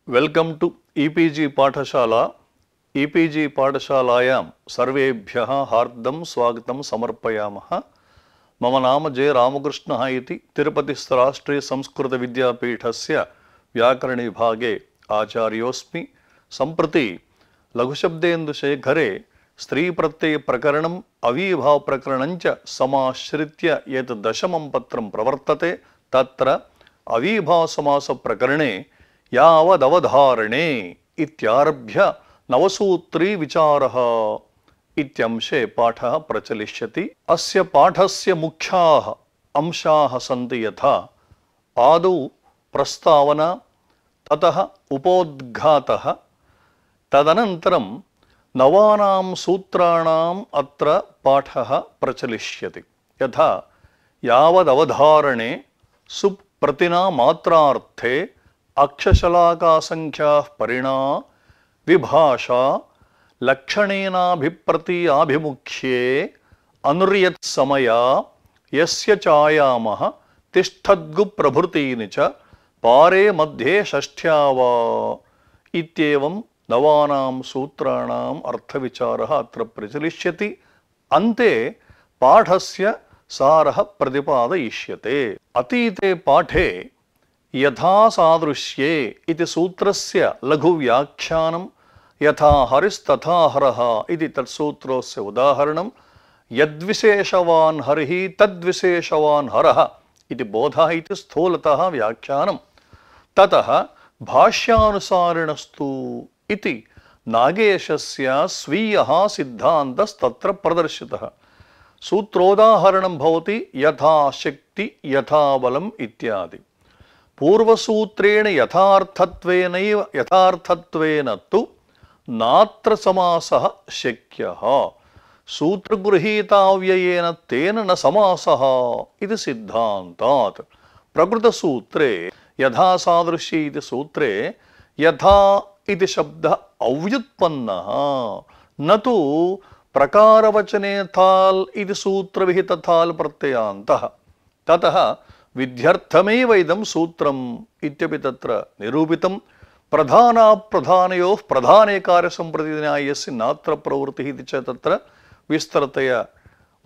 Welcome to e-PG पाठशाला। E-PG पाठशालायां सर्वेभ्यः हार्दं स्वागतं समर्पयामः। मम नाम जे रामकृष्णः इति तिरुपतिस्थ राष्ट्रीय संस्कृत विद्यापीठस्य व्याकरण विभागे आचार्योऽस्मि। सम्प्रति लघुशब्देन्दुशेखरे स्त्री प्रत्यय प्रकरणम् अविभाव प्रकरणञ्च समाश्रित्य यत् दशमं पत्रं प्रवर्तते तत्र अविभाव समास प्रकरणे यावदवधारणे इत्यारभ्य नवसूत्री विचारः इत्यंशे पाठः प्रचलिष्यति। अस्य पाठस्य मुख्याः अंशाः सन्ति यथा आदौ प्रस्तावना, ततः उपोद्घातः, तदनन्तरं नवानां सूत्राणाम् अत्र पाठः प्रचलिष्यति। यथा यावदवधारणे सुप्रतिना मात्रार्थे अक्षशलाकासंख्याः परिणा विभाषा लक्षणेनाभिप्रति आभिमुख्ये अनुर्यत्समया यस्य चायामः तिष्ठद्गु प्रभृतीनि च पारे मध्ये षष्ठ्या वा इत्येवं नवानां सूत्राणाम् अर्थविचारः अत्र प्रचलिष्यति। अन्ते पाठस्य सारः प्रतिपादयिष्यते। अतीते पाठे यथा सादृश्ये इति सूत्रस्य लघुव्याख्यानं, यथा हरिस्तथा हरः इति तत्सूत्रस्य उदाहरणं, यद्विशेषवान् हरिः तद्विशेषवान् हरः इति बोधः इति स्थूलतः व्याख्यानं, ततः भाष्यानुसारिणस्तु इति नागेशस्य स्वीयः सिद्धान्तस्तत्र प्रदर्शितः। सूत्रोदाहरणं भवति यथा शक्ति यथा बलम् इत्यादि। पूर्वसूत्रेण यथार्थत्वेन तु नात्र समासः शक्यः, सूत्रगृहीताव्ययेन तेन न समासः इति सिद्धान्तात्। प्रकृतसूत्रे यथा सादृशी इति सूत्रे यथा इति शब्दः अव्युत्पन्नः, न तु प्रकारवचने थाल् इति सूत्रविहितथाल् प्रत्ययान्तः। ततः विध्यर्थमेव इदं सूत्रम् इत्यपि तत्र निरूपितं। प्रधानाप्रधानयोः प्रधाने कार्यसम्प्रतिन्यायस्य नात्र प्रवृत्तिः इति च तत्र विस्तरतया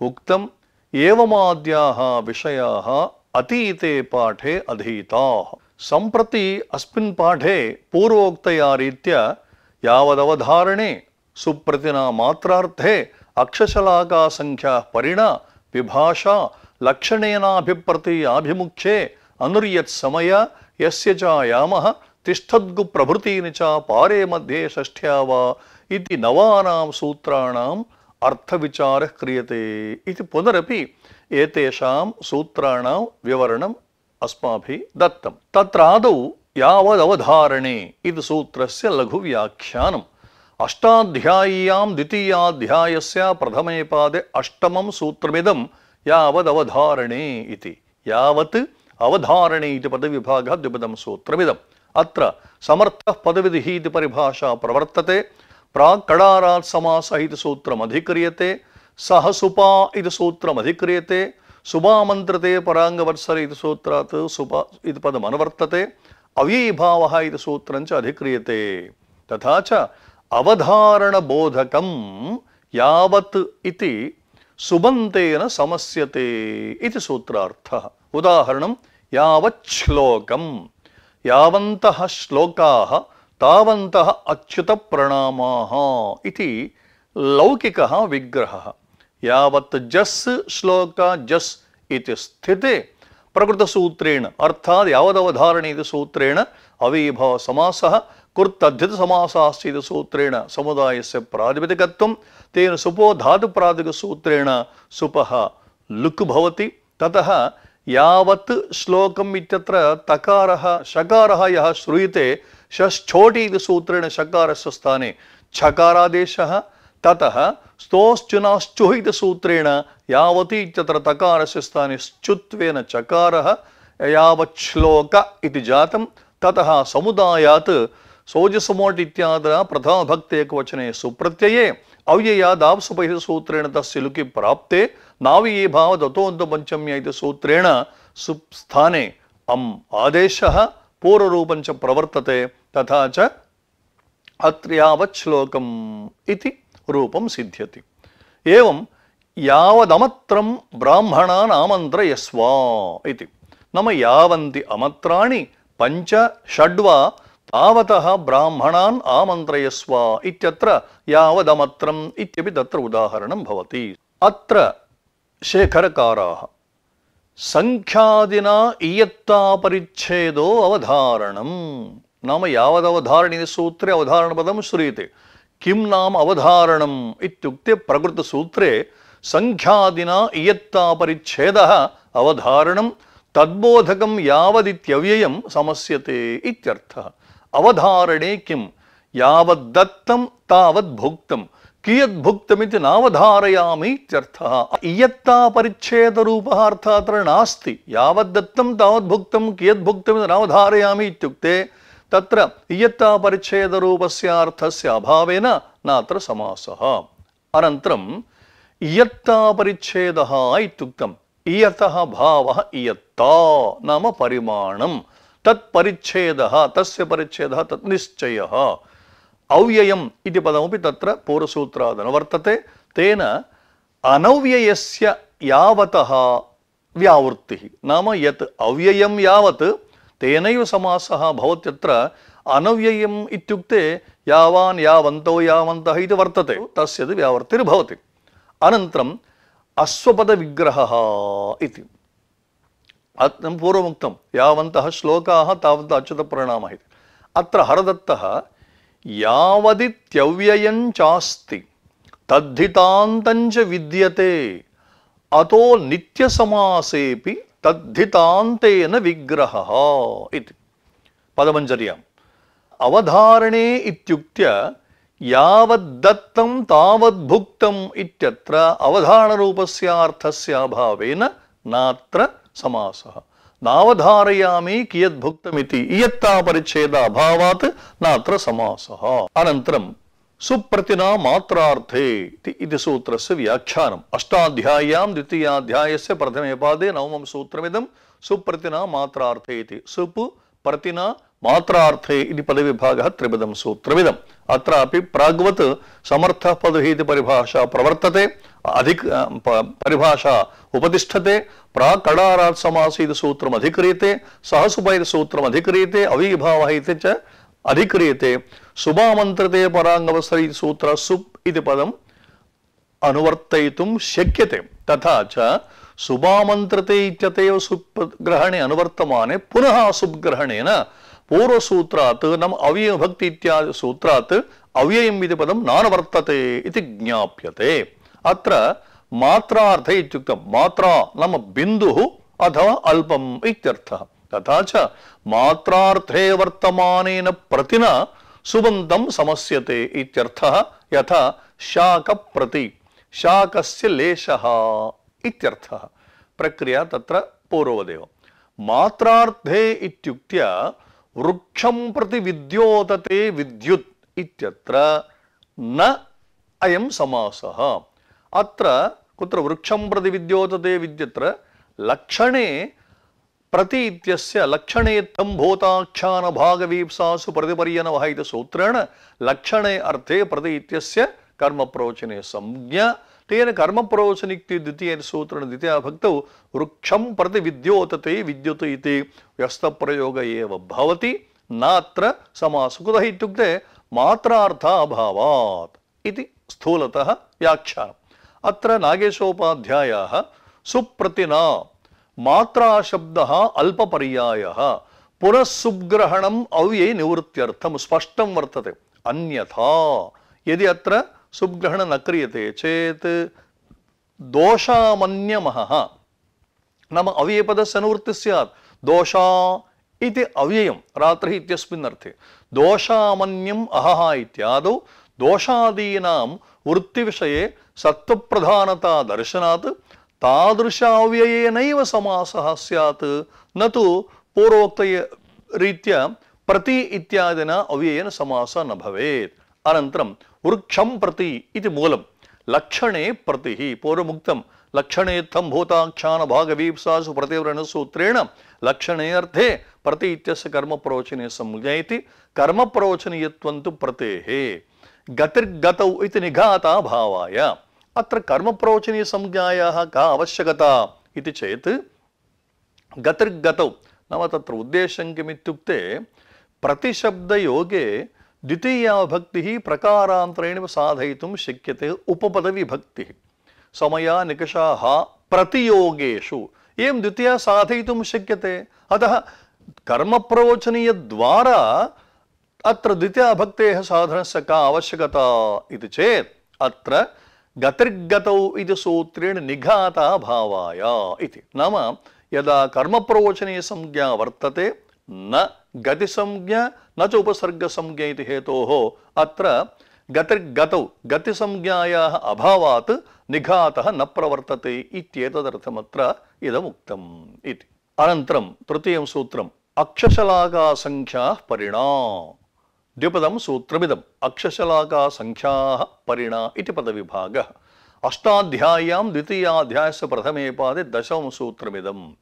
उक्तम्। एवमाद्याः विषयाः अतीते पाठे अधीताः। सम्प्रति अस्मिन् पाठे पूर्वोक्तया रीत्या यावदवधारणे सुप्रतिना मात्रार्थे अक्षशलाकासंख्याः परिणा विभाषा लक्षणेनाभिप्रति आभिमुख्ये अनुर्यत्समय यस्य चायामः तिष्ठद्गु प्रभृतीनि च पारे मध्ये षष्ठ्या वा इति नवानां सूत्राणाम् अर्थविचारः क्रियते इति पुनरपि एतेषां सूत्राणां विवरणम् अस्माभिः दत्तं। तत्र आदौ यावदवधारणे इति सूत्रस्य लघुव्याख्यानम्। अष्टाध्याय्यां द्वितीयाध्यायस्य प्रथमे पादे अष्टमं सूत्रमिदं यावदवधारणे इति। यावत् अवधारणे इति पदविभागः द्विपदं सूत्रमिदम्। अत्र समर्थः पदविधिः इति परिभाषा प्रवर्तते। प्राक् कडारात् समासः इति सूत्रम् अधिक्रियते। सः सुपा इति सूत्रम् अधिक्रियते। सुबामन्त्रते पराङ्गवत्सर इति सूत्रात् सुपा इति पदम् अनुवर्तते। अव्ययीभावः इति सूत्रं च अधिक्रियते। तथा च अवधारणबोधकं यावत् इति सुबन्तेन समस्यते इति सूत्रार्थः। उदाहरणं यावत् श्लोकं, यावन्तः श्लोकाः तावन्तः अच्युतप्रणामाः इति लौकिकः विग्रहः। यावत् जस् श्लोक जस् इति स्थिते प्रकृतसूत्रेण अर्थात् यावदवधारणे इति सूत्रेण अविभाव समासः, कुर्तद्धितसमासाश्च इति सूत्रेण समुदायस्य प्रातिपदिकत्वं, तेन सुपो धातुप्रातिपदिकसूत्रेण सुपः लुक् भवति। ततः यावत् श्लोकम् इत्यत्र तकारः शकारः यः श्रूयते षष्ठोटि इति सूत्रेण शकारस्य स्थाने छकारादेशः। ततः स्तोश्चुनाश्चुः इति सूत्रेण यावति इत्यत्र तकारस्य स्थाने श्चुत्वेन चकारः यावत् श्लोक इति जातं। ततः समुदायात् सोजसमोट् इत्यादि प्रथमभक्ते एकवचने सुप्रत्यये अव्ययादाप्सुपहित सूत्रेण तस्य लुकि प्राप्ते नाव्ययीभाव दतोऽन्तपञ्चम्य इति सूत्रेण सुस्थाने अम् आदेशः पूर्वरूपं च प्रवर्तते। तथा च अत्र यावत् श्लोकम् इति रूपं सिद्ध्यति। एवं यावदमत्रं ब्राह्मणान् आमन्त्रयस्व इति। नाम यावन्ति अमत्राणि पञ्च षड्वा तावतः ब्राह्मणान् आमन्त्रयस्व इत्यत्र यावदमत्रम् इत्यपि तत्र उदाहरणं भवति। अत्र शेखरकाराः संख्यादिना इयत्ता परिच्छेदो अवधारणम् नाम यावदवधारणे सूत्रे अवधारणपदं श्रूयते। किं नाम अवधारणम् इत्युक्ते प्रकृतसूत्रे संख्यादिना इयत्ता परिच्छेदः अवधारणं तद्बोधकं यावदित्यव्ययं समस्यते इत्यर्थः। अवधारणे किं यावद्दत्तं तावद्भुक्तं कियद्भुक्तमिति नावधारयामि इत्यर्थः। इयत्ता परिच्छेदरूपः अर्थः अत्र नास्ति। यावद्दत्तं तावद्भुक्तं कियद्भुक्तमिति नावधारयामि इत्युक्ते तत्र इयत्ता परिच्छेदरूपस्य अर्थस्य अभावेन नात्र समासः। अनन्तरम् इयत्ता परिच्छेदः इत्युक्तम् इयतः भावः इयत्ता नाम परिमाणं तत्परिच्छेदः तस्य परिच्छेदः तत् निश्चयः। अव्ययम् इति पदमपि तत्र पूर्वसूत्रादनुवर्तते। तेन अनव्ययस्य यावतः व्यावृत्तिः नाम यत् अव्ययं यावत् तेनैव समासः भवत्यत्र। अनव्ययम् इत्युक्ते यावान् यावन्तो यावन्तः इति वर्तते तस्य व्यावृत्तिर्भवति। अनन्तरम् अश्वपदविग्रहः इति पूर्वमुक्तं यावन्तः श्लोकाः तावन्तः अच्युतप्रणामः इति। अत्र हरदत्तः यावदित्यव्ययं चास्ति तद्धितान्तञ्च विद्यते अतो नित्यसमासेऽपि तद्धितान्तेन विग्रहः इति पदमञ्जर्याम्। अवधारणे इत्युक्त्य यावद्दत्तं तावद्भुक्तम् इत्यत्र अवधारणरूपस्य अर्थस्य अभावेन नात्र समासः। नावधारयामि कियद्भुक्तमिति इयत्ता परिच्छेद अभावात् नात्र समासः। अनन्तरं सुप्रतिना मात्रार्थे इति सूत्रस्य व्याख्यानम्। अष्टाध्याय्यां द्वितीयाध्यायस्य प्रथमे पादे नवमं सूत्रमिदं सुप्रतिना मात्रार्थे इति। सुप् प्रतिना मात्रार्थे इति पदविभागः त्रिपदं सूत्रमिदम्। अत्रापि प्राग्वत् समर्थः पदः इति परिभाषा प्रवर्तते। परिभाषा उपतिष्ठते। प्राक् समास इति सूत्रम् अधिक्रियते। सहसुपैः सूत्रम् अधिक्रियते। अविभावः इति च अधिक्रियते। सुबामन्त्रते पराङ्गवसरि इति सूत्र सुप् इति पदम् अनुवर्तयितुं शक्यते। तथा च सुबामन्त्रते इत्यतैव सुप् ग्रहणे अनुवर्तमाने पुनः सुप् ग्रहणेन पूर्वसूत्रात् नाम अव्ययविभक्ति इत्यादि सूत्रात् अव्ययम् इति पदं नानुवर्तते इति ज्ञाप्यते। अत्र मात्रार्थे इत्युक्तं मात्रा नाम बिन्दुः अथवा अल्पम् इत्यर्थः। तथा च मात्रार्थे वर्तमानेन प्रतिना सुबन्तं समस्यते इत्यर्थः। यथा शाकप्रति शाकस्य लेशः इत्यर्थः। प्रक्रिया तत्र पूर्ववदेव। मात्रार्थे इत्युक्त्य वृक्षं प्रति विद्योतते विद्युत् इत्यत्र न अयं समासः। अत्र कुत्र वृक्षं प्रति विद्योतते विद्युत्र लक्षणे प्रति इत्यस्य लक्षणे तं भूताख्यान भागवीप्सासु प्रतिपर्यनवः इति सूत्रेण लक्षणे अर्थे प्रति इत्यस्य कर्मप्रवचने संज्ञा। तेन कर्मप्रवचनिक्ति द्वितीय सूत्रेण द्वितीया भक्तौ वृक्षं प्रति विद्योतते विद्युत् इति व्यस्तप्रयोग एव भवति। नात्र समासः। कुतः इत्युक्ते मात्रार्थाभावात् इति स्थूलतः व्याख्यानम्। अत्र नागेशोपाध्यायः सुप्रतिना मात्राशब्दः अल्पपर्यायः पुनः सुग्रहणम् अव्यय निवृत्त्यर्थं स्पष्टं वर्तते। अन्यथा यदि अत्र सुग्रहणं न क्रियते चेत् दोषामन्यमः नाम अव्ययपदस्य अनुवृत्तिः स्यात्। दोषा इति अव्ययं रात्रिः इत्यस्मिन् अर्थे दोषामन्यम् अहः इत्यादौ दोषादीनां वृत्तिविषये सत्त्वप्रधानता दर्शनात् तादृशाव्ययेनैव समासः स्यात् न तु पूर्वोक्तरीत्या प्रति इत्यादिना अव्ययेन समासः न भवेत्। अनन्तरं वृक्षं प्रति इति मूलं लक्षणे प्रतिः पूर्वमुक्तं लक्षणेत्थं भूताख्यान भागवीप्सासु प्रतिव्रणसूत्रेण लक्षणे अर्थे प्रति इत्यस्य कर्मप्रवचने संज्ञा इति कर्मप्रवचनीयत्वं तु प्रतेः गतिर्गतौ इति निघाता भावाय। अत्र कर्मप्रवचनीयसंज्ञायाः का आवश्यकता इति चेत् गतिर्गतौ नाम तत्र उद्देश्यं किमित्युक्ते प्रतिशब्दयोगे द्वितीया विभक्तिः प्रकारान्तरेण साधयितुं शक्यते उपपदविभक्तिः समया निकषाः प्रतियोगेषु एवं द्वितीया साधयितुं शक्यते। अतः कर्मप्रवचनीयद्वारा अत्र द्वितीया विभक्तेः साधनस्य का आवश्यकता इति चेत् अत्र गतिर्गतौ इति सूत्रेण निघाता भावाय इति। नाम यदा कर्मप्रवचनीयसंज्ञा वर्तते न गतिसंज्ञा न च उपसर्गसंज्ञा इति हेतोः अत्र गतिर्गतौ गतिसंज्ञायाः अभावात् निघातः न प्रवर्तते इत्येतदर्थमत्र इदमुक्तम् इति। अनन्तरं तृतीयं सूत्रम् अक्षशलाकासंख्याः परिणा। द्विपदं सूत्रमिदम् अक्षशलाकासंख्याः परिणा इति पदविभागः। अष्टाध्याय्यां द्वितीयाध्यायस्य प्रथमे पादे दशमं सूत्रमिदम्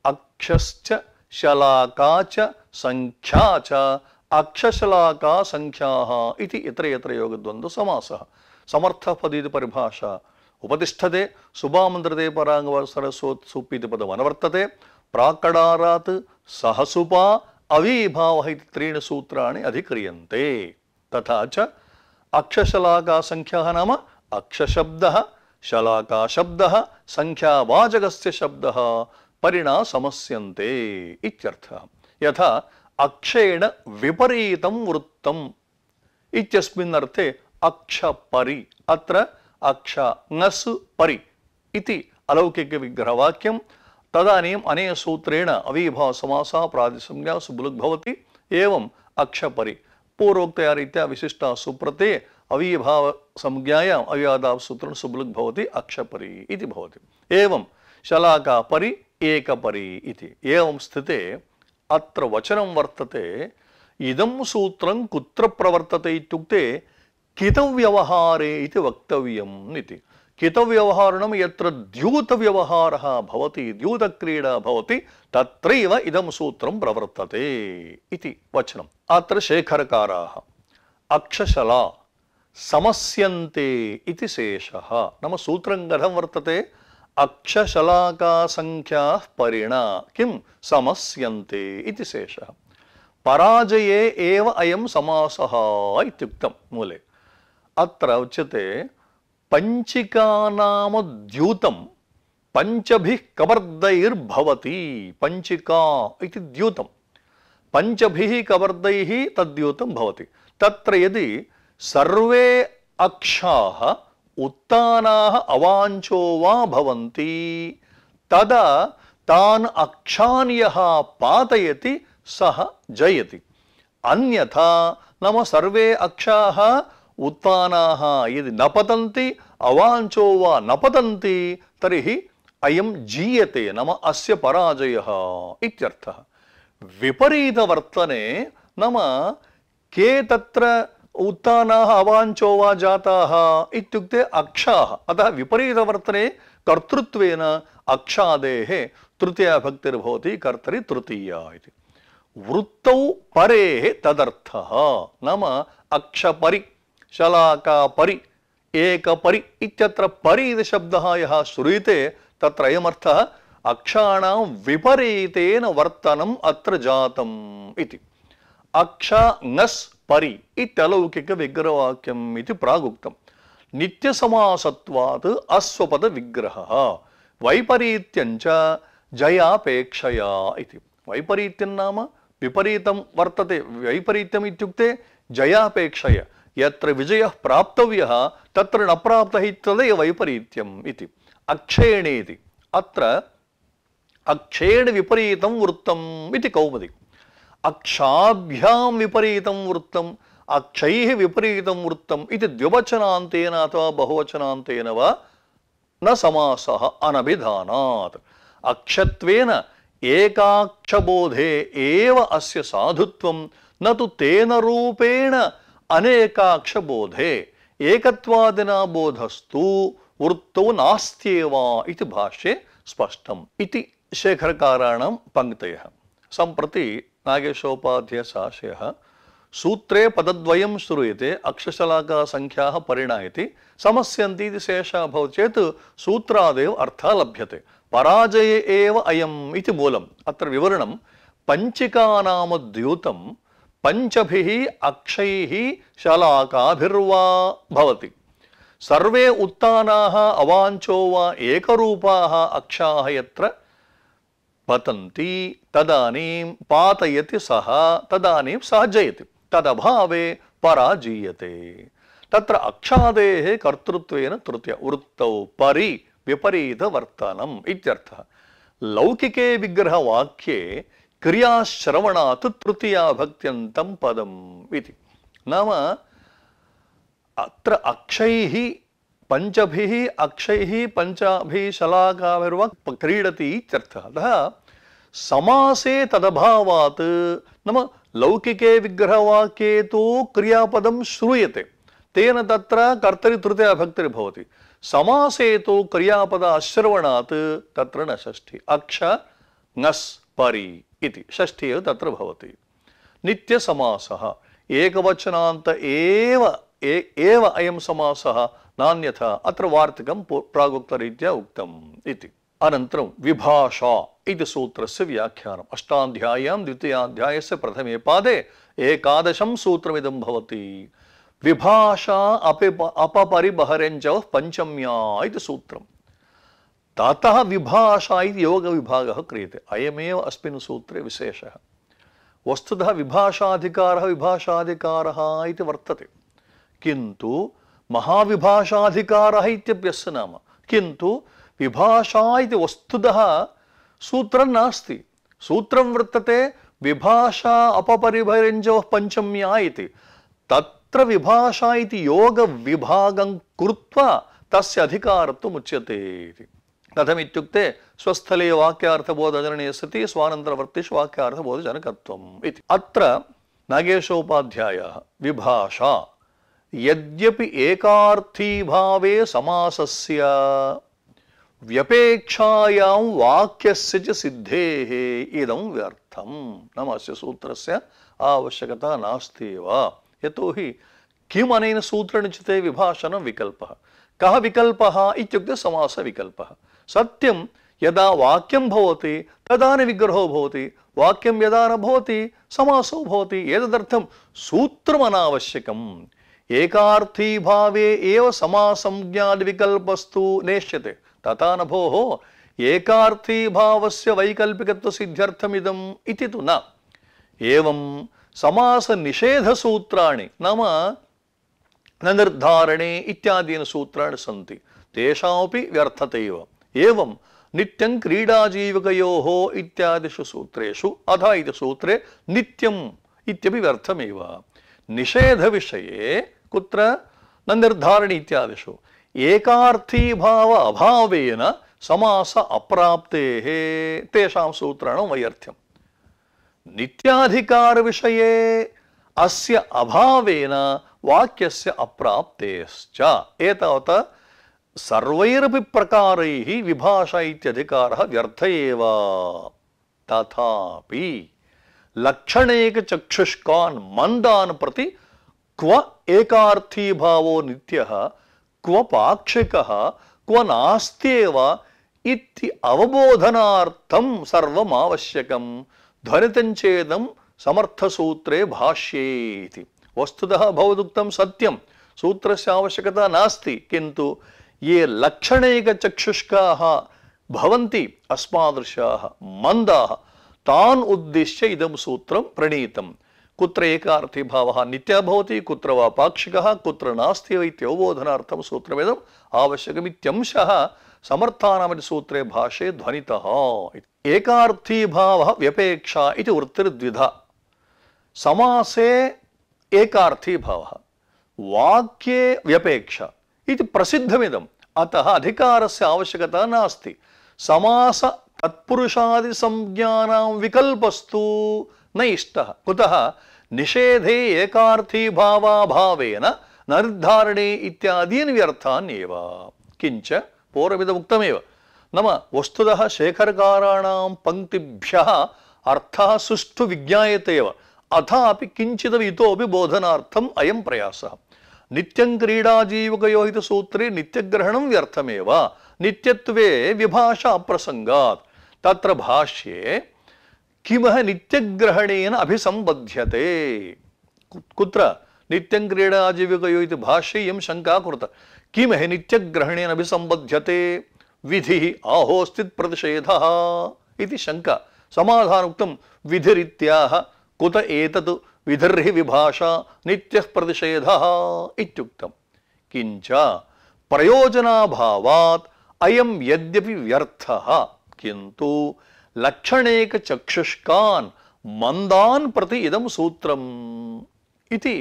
अक्षश्च शलाका च संख्या च अक्षशलाका संख्याः इति इतर इतर योगद्वन्द्व समासः। समर्थपदीति परिभाषा उपतिष्ठते सुबामन्त्रते पराङ्गवसरसोत्सुप् पदम् अनुवर्तते प्राकडारात् सहसुपा अवीभावः इति त्रीणि सूत्राणि अधिक्रियन्ते। तथा च अक्षशलाका संख्याः नाम अक्षशब्दः शलाकाशब्दः संख्यावाचकस्य शब्दः परिणा समस्यन्ते इत्यर्थः। यथा अक्षेण विपरीतं वृत्तम् इत्यस्मिन् अर्थे अक्षपरि अत्र अक्ष ङस् परि इति अलौकिकविग्रहवाक्यं। तदानीम् अनेन सूत्रेण अवीभाव समासः प्रातिसंज्ञा सुबुलुग् भवति। एवम् अक्षपरि पूर्वोक्तया रीत्या विशिष्टा सुप्रते अवीभाव संज्ञायाम् अव्यादाव सूत्रेण सुबुलुग् भवति अक्षपरि इति भवति। एवं शलाका परि एकपरि इति। एवं स्थिते अत्र वचनं वर्तते इदं सूत्रं कुत्र प्रवर्तते इत्युक्ते कितव्यवहारे इति वक्तव्यम् इति। कितव्यवहारणं यत्र द्यूतव्यवहारः भवति द्यूतक्रीडा भवति तत्रैव इदं सूत्रं प्रवर्तते इति वचनम्। अत्र शेखरकाराः अक्षशला समस्यन्ते इति शेषः। नाम सूत्रं कथं वर्तते अक्षशलाकासंख्याः परिणा किं समस्यन्ते इति शेषः। पराजये एव अयं समासः इत्युक्तं मूले। अत्र उच्यते पंचिकानाम द्यूतं पंचभिः कवर्दैर्भवति। पंचिका इति द्यूतं पंचभिः कवर्दैः तद्यूतं भवति। तत्र यदि सर्वे अक्षाः उत्तानाः अवाञ्चो वा भवन्ति तदा तान् अक्षान् यः पातयति सः जयति। अन्यथा नाम सर्वे अक्षाः उत्तानाः यदि न पतन्ति अवाञ्चो वा न पतन्ति तर्हि अयं जीयते नाम अस्य पराजयः इत्यर्थः। विपरीतवर्तने नाम के तत्र उत्तानाः अवाञ्चो वा जाताः इत्युक्ते अक्षाः। अतः विपरीतवर्तने कर्तृत्वेन अक्षादेः तृतीया भक्तिर्भवति कर्तरि तृतीया इति। वृत्तौ परेः तदर्थः नाम अक्षपरि शलाकापरि एकपरि इत्यत्र परि इति शब्दः यः श्रूयते तत्र अयमर्थः अक्षाणां विपरीतेन वर्तनम् अत्र जातम् इति। अक्ष ङस् परि इत्यलौकिकविग्रहवाक्यम् इति प्रागुक्तम्। नित्यसमासत्वात् अस्वपदविग्रहः वैपरीत्यञ्च जयापेक्षया इति। वैपरीत्यं नाम विपरीतं वर्तते। वैपरीत्यम् इत्युक्ते जयापेक्षया यत्र विजयः प्राप्तव्यः तत्र न प्राप्तः इत्यतः वैपरीत्यम् इति। अक्षेणेति अत्र अक्षेण विपरीतं वृत्तम् इति कौमुदी। अक्षाभ्यां विपरीतं वृत्तम् अक्षैः विपरीतं वृत्तम् इति द्विवचनान्तेन अथवा बहुवचनान्तेन वा न समासः अनभिधानात्। अक्षत्वेन एकाक्षबोधे एव अस्य साधुत्वं न तु तेन रूपेण अनेकाक्षबोधे। एकत्वादिना बोधस्तु वृत्तौ नास्त्येव इति भाष्ये स्पष्टम् इति शेखरकाराणां पंक्तयः। सम्प्रति नागेशोपाध्यायस्य आशयः सूत्रे पदद्वयं श्रूयते अक्षशलाका संख्याः परिणायति समस्यन्ति इति शेषः भवति चेत् सूत्रादेव अर्थः लभ्यते। पराजये एव अयम् इति मूलम्। अत्र विवरणं पंचिकानाम द्यूतं पंचभिः अक्षैः शलाकाभिर्वा भवति। सर्वे उत्तानाः अवाञ्चो वा एकरूपाः अक्षाः यत्र पतन्ति तदानीं पातयति सः तदानीं सः जयति तदभावे पराजीयते। तत्र अक्षादेः कर्तृत्वेन तृतीय वृत्तौ परि विपरीतवर्तनम् इत्यर्थः। लौकिके विग्रहवाक्ये क्रियाश्रवणात् तृतीया भक्त्यन्तं पदम् इति। नाम अत्र अक्षैः पंचभिः अक्षैः पंचाभिः शलाकाभिर्वा क्रीडति इत्यर्थः। अतः समासे तदभावात् नाम लौकिके विग्रहवाक्ये तु क्रियापदं श्रूयते तेन तत्र कर्तरि तृतीया भक्तिर्भवति। समासे तु क्रियापद अश्रवणात् तत्र न षष्ठी अक्ष ङस् परि इति षष्ठी एव तत्र भवति। नित्यसमासः एकवचनान्त एव अयं समासः नान्यथा अत्र वार्तिकं प्रागुक्तरीत्या उक्तम् इति। अनन्तरं विभाषा इति सूत्रस्य व्याख्यानम् अष्टाध्याय्यां द्वितीयाध्यायस्य प्रथमे पादे एकादशं सूत्रमिदं भवति। विभाषा अपपरिबहरेञ्चवः पंचम्या इति सूत्रम्। ततः विभाषा इति योगविभागः क्रियते। अयमेव अस्मिन् सूत्रे विशेषः। वस्तुतः विभाषाधिकारः इति वर्तते किन्तु महाविभाषाधिकारः इत्यप्यस्य नाम। किन्तु विभाषा इति वस्तुतः सूत्रं नास्ति। सूत्रं वर्तते विभाषा अपपरिभरेञ्जवः पंचम्या इति। तत्र विभाषा इति योगविभागं कृत्वा तस्य अधिकारत्वम् उच्यते इति। कथमित्युक्ते स्वस्थले वाक्यार्थबोधजनने सति स्वानन्तरवर्तिषु वाक्यार्थबोधजनकत्वम् इति। अत्र नागेशोपाध्यायः विभाषा यद्यपि एकार्थी भावे समासस्य व्यपेक्षायां वाक्यस्य च सिद्धेः इदं व्यर्थम्। नाम अस्य सूत्रस्य आवश्यकता नास्ति एव। यतोहि किम् अनेन सूत्रेण चिते विभाषणं विकल्पः। कः विकल्पः इत्युक्ते समासविकल्पः। सत्यं यदा वाक्यं भवति तदानीं विग्रहो भवति। वाक्यं यदा न भवति समासो भवति। एतदर्थं सूत्रमनावश्यकम्। एकार्थी भावे एव समासंज्ञादिविकल्पस्तु नेष्यते। तथा न भोः एकार्थी भावस्य वैकल्पिकत्वसिद्ध्यर्थमिदम् इति तु न। एवं समासनिषेधसूत्राणि नाम न निर्धारणे इत्यादीनि सूत्राणि सन्ति तेषामपि व्यर्थते एव। एवं नित्यं क्रीडाजीविकयोः इत्यादिषु सूत्रेषु अथ इति सूत्रे नित्यम् इत्यपि व्यर्थमेव। निषेधविषये कुत्र न निर्धारणे इत्यादिषु एकार्थी भाव अभावेन समास अप्राप्तेः तेषां सूत्राणां वैर्थ्यम्। नित्याधिकार विषये अस्य अभावेन वाक्यस्य अप्राप्तेश्च। एतावता सर्वैरपि प्रकारैः विभाषा इत्यधिकारः व्यर्थ एव। तथापि लक्षणैकचक्षुष्कान् मन्दान् प्रति क्व एकार्थी भावो नित्यः क्व पाक्षिकः क्व नास्त्येव इति अवबोधनार्थं सर्वमावश्यकं ध्वनितं चेदं समर्थसूत्रे भाष्ये इति। वस्तुतः भवदुक्तं सत्यं सूत्रस्य आवश्यकता नास्ति किन्तु ये लक्षणैकचक्षुष्काः भवन्ति अस्मादृशाः मन्दाः तान् उद्दिश्य इदं सूत्रं प्रणीतम्। कुत्र एकार्थी भावः नित्यः भवति कुत्र वा पाक्षिकः कुत्र नास्ति इति अवबोधनार्थं सूत्रमिदम् आवश्यकमित्यंशः समर्थानामिति सूत्रे भाष्ये ध्वनितः। एकार्थी भावः व्यपेक्षा इति वृत्तिर्द्विधा। समासे एकार्थी भावः वाक्ये व्यपेक्षा इति प्रसिद्धमिदम्। अतः अधिकारस्य आवश्यकता नास्ति। समास तत्पुरुषादि संज्ञानां विकल्पस्तु न इष्टः। कुतः निषेधे एकार्थी भावाभावेन निर्धारणे इत्यादीन् व्यर्थान् एव। किञ्च पूर्वमिदमुक्तमेव नाम वस्तुतः शेखरकाराणां पङ्क्तिभ्यः अर्थः सुष्ठु विज्ञायते एव अथापि किञ्चिदपि इतोपि बोधनार्थम् अयं प्रयासः नित्यं क्रीडाजीवकयोः इति सूत्रे नित्यग्रहणं व्यर्थमेव नित्यत्वे विभाषा अप्रसङ्गात् तत्र भाष्ये किमः नित्यग्रहणेन अभिसम्बध्यते कुत्र नित्यं क्रीडाजीवकयोः इति भाष्ये इयं शङ्का कृता किमः नित्यग्रहणेन अभिसम्बध्यते विधिः आहोस्तित् प्रतिषेधः इति शङ्का समाधानोक्तं विधिरित्याह कुत एतत् विधिर्हि विभाषा नित्यः प्रतिषेधः इत्युक्तं किञ्च प्रयोजनाभावात् अयं यद्यपि व्यर्थः किन्तु लक्षणैकचक्षुष्कान् मन्दान् प्रति इदं सूत्रम् इति